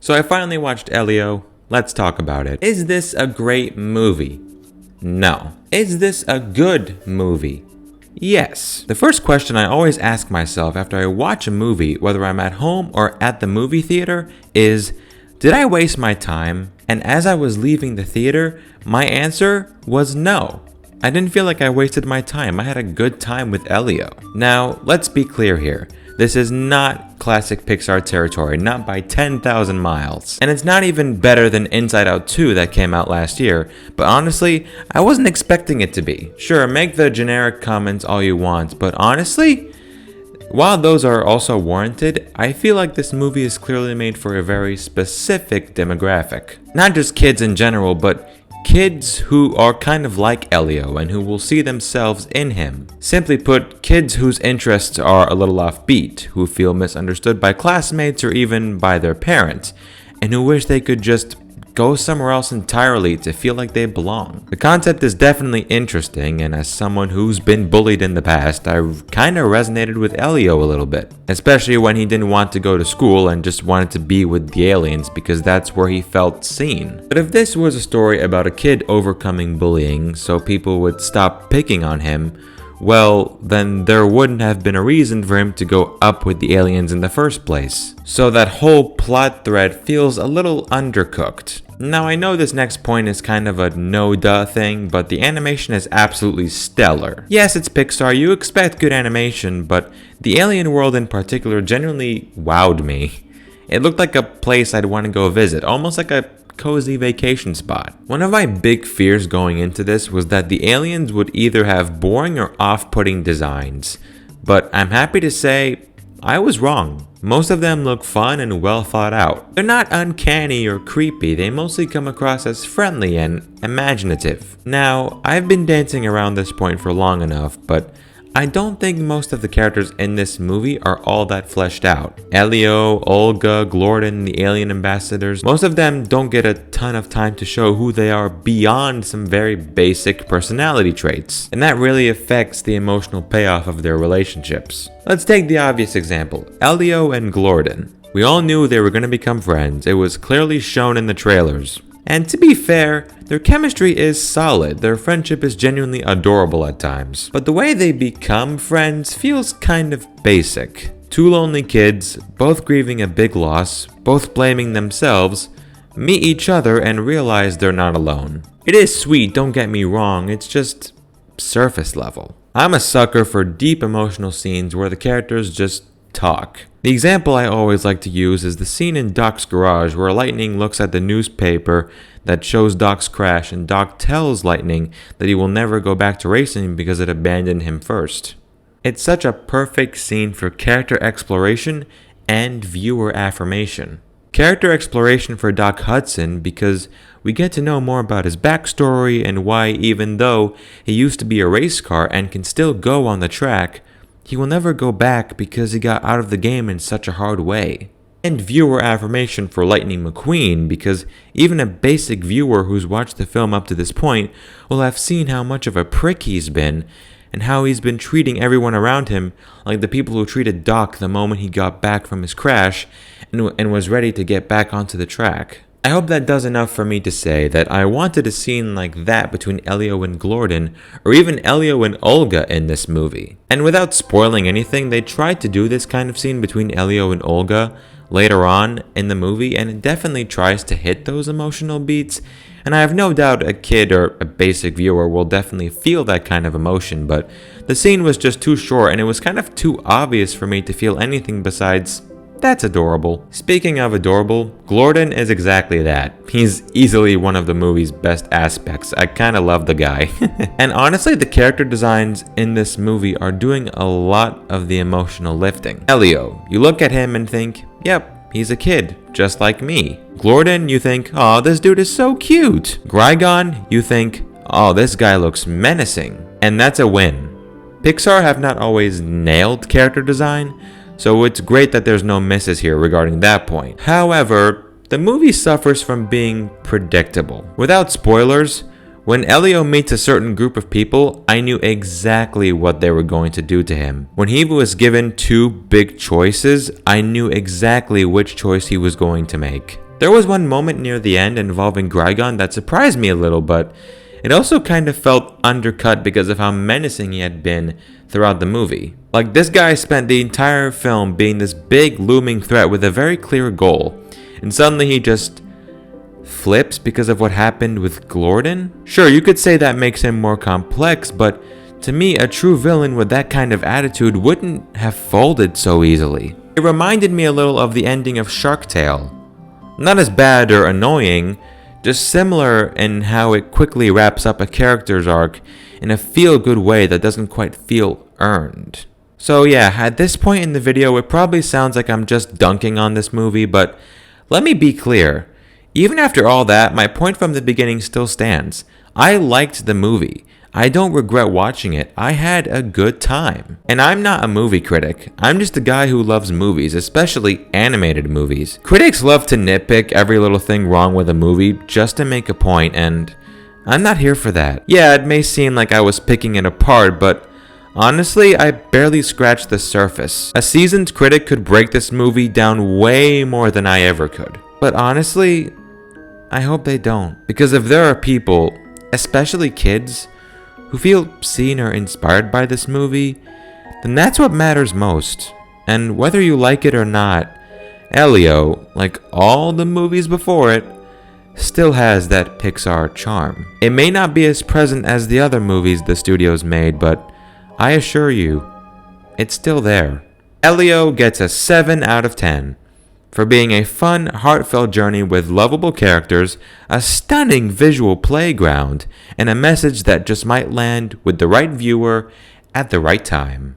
So I finally watched Elio. Let's talk about it. Is this a great movie? No. Is this a good movie? Yes. The first question I always ask myself after I watch a movie, whether I'm at home or at the movie theater, is, did I waste my time? And as I was leaving the theater, my answer was no. I didn't feel like I wasted my time. I had a good time with Elio. Now, let's be clear here. This is not classic Pixar territory, not by 10,000 miles. And it's not even better than Inside Out 2 that came out last year, but honestly, I wasn't expecting it to be. Sure, make the generic comments all you want, but honestly, while those are also warranted, I feel like this movie is clearly made for a very specific demographic. Not just kids in general, but kids who are kind of like Elio and who will see themselves in him. Simply put, kids whose interests are a little offbeat, who feel misunderstood by classmates or even by their parents, and who wish they could just go somewhere else entirely to feel like they belong. The concept is definitely interesting, and as someone who's been bullied in the past, I kinda resonated with Elio a little bit. Especially when he didn't want to go to school and just wanted to be with the aliens because that's where he felt seen. But if this was a story about a kid overcoming bullying so people would stop picking on him, well, then there wouldn't have been a reason for him to go up with the aliens in the first place. So that whole plot thread feels a little undercooked. Now I know this next point is kind of a no-duh thing, but the animation is absolutely stellar. Yes, it's Pixar, you expect good animation, but the alien world in particular genuinely wowed me. It looked like a place I'd want to go visit, almost like a cozy vacation spot. One of my big fears going into this was that the aliens would either have boring or off-putting designs, but I'm happy to say I was wrong. Most of them look fun and well thought out. They're not uncanny or creepy, they mostly come across as friendly and imaginative. Now, I've been dancing around this point for long enough, but I don't think most of the characters in this movie are all that fleshed out. Elio, Olga, Glorden, the alien ambassadors, most of them don't get a ton of time to show who they are beyond some very basic personality traits. And that really affects the emotional payoff of their relationships. Let's take the obvious example, Elio and Glorden. We all knew they were going to become friends. It was clearly shown in the trailers. And to be fair, their chemistry is solid, their friendship is genuinely adorable at times. But the way they become friends feels kind of basic. Two lonely kids, both grieving a big loss, both blaming themselves, meet each other and realize they're not alone. It is sweet, don't get me wrong, it's just surface level. I'm a sucker for deep emotional scenes where the characters just talk. The example I always like to use is the scene in Doc's garage where Lightning looks at the newspaper that shows Doc's crash and Doc tells Lightning that he will never go back to racing because it abandoned him first. It's such a perfect scene for character exploration and viewer affirmation. Character exploration for Doc Hudson because we get to know more about his backstory and why even though he used to be a race car and can still go on the track, he will never go back because he got out of the game in such a hard way. And viewer affirmation for Lightning McQueen because even a basic viewer who's watched the film up to this point will have seen how much of a prick he's been and how he's been treating everyone around him like the people who treated Doc the moment he got back from his crash and was ready to get back onto the track. I hope that does enough for me to say that I wanted a scene like that between Elio and Glorden, or even Elio and Olga in this movie. And without spoiling anything, they tried to do this kind of scene between Elio and Olga later on in the movie, and it definitely tries to hit those emotional beats. And I have no doubt a kid or a basic viewer will definitely feel that kind of emotion, but the scene was just too short and it was kind of too obvious for me to feel anything besides, that's adorable. Speaking of adorable, Glorden is exactly that. He's easily one of the movie's best aspects. I kinda love the guy. And honestly, the character designs in this movie are doing a lot of the emotional lifting. Elio, you look at him and think, yep, he's a kid, just like me. Glorden, you think, aw, this dude is so cute. Grygon, you think, oh, this guy looks menacing. And that's a win. Pixar have not always nailed character design, so it's great that there's no misses here regarding that point. However, the movie suffers from being predictable. Without spoilers, when Elio meets a certain group of people, I knew exactly what they were going to do to him. When he was given two big choices, I knew exactly which choice he was going to make. There was one moment near the end involving Qui-Gon that surprised me a little, but it also kind of felt undercut because of how menacing he had been throughout the movie. Like, this guy spent the entire film being this big looming threat with a very clear goal, and suddenly he just flips because of what happened with Glorden? Sure, you could say that makes him more complex, but to me, a true villain with that kind of attitude wouldn't have folded so easily. It reminded me a little of the ending of Shark Tale. Not as bad or annoying, just similar in how it quickly wraps up a character's arc in a feel-good way that doesn't quite feel earned. So yeah, at this point in the video, it probably sounds like I'm just dunking on this movie, but let me be clear. Even after all that, my point from the beginning still stands. I liked the movie. I don't regret watching it. I had a good time. And I'm not a movie critic. I'm just a guy who loves movies, especially animated movies. Critics love to nitpick every little thing wrong with a movie just to make a point, and I'm not here for that. Yeah, it may seem like I was picking it apart, but honestly, I barely scratched the surface. A seasoned critic could break this movie down way more than I ever could. But honestly, I hope they don't. Because if there are people, especially kids, who feel seen or inspired by this movie, then that's what matters most. And whether you like it or not, Elio, like all the movies before it, still has that Pixar charm. It may not be as present as the other movies the studios made, but I assure you, it's still there. Elio gets a 7 out of 10. For being a fun, heartfelt journey with lovable characters, a stunning visual playground, and a message that just might land with the right viewer at the right time.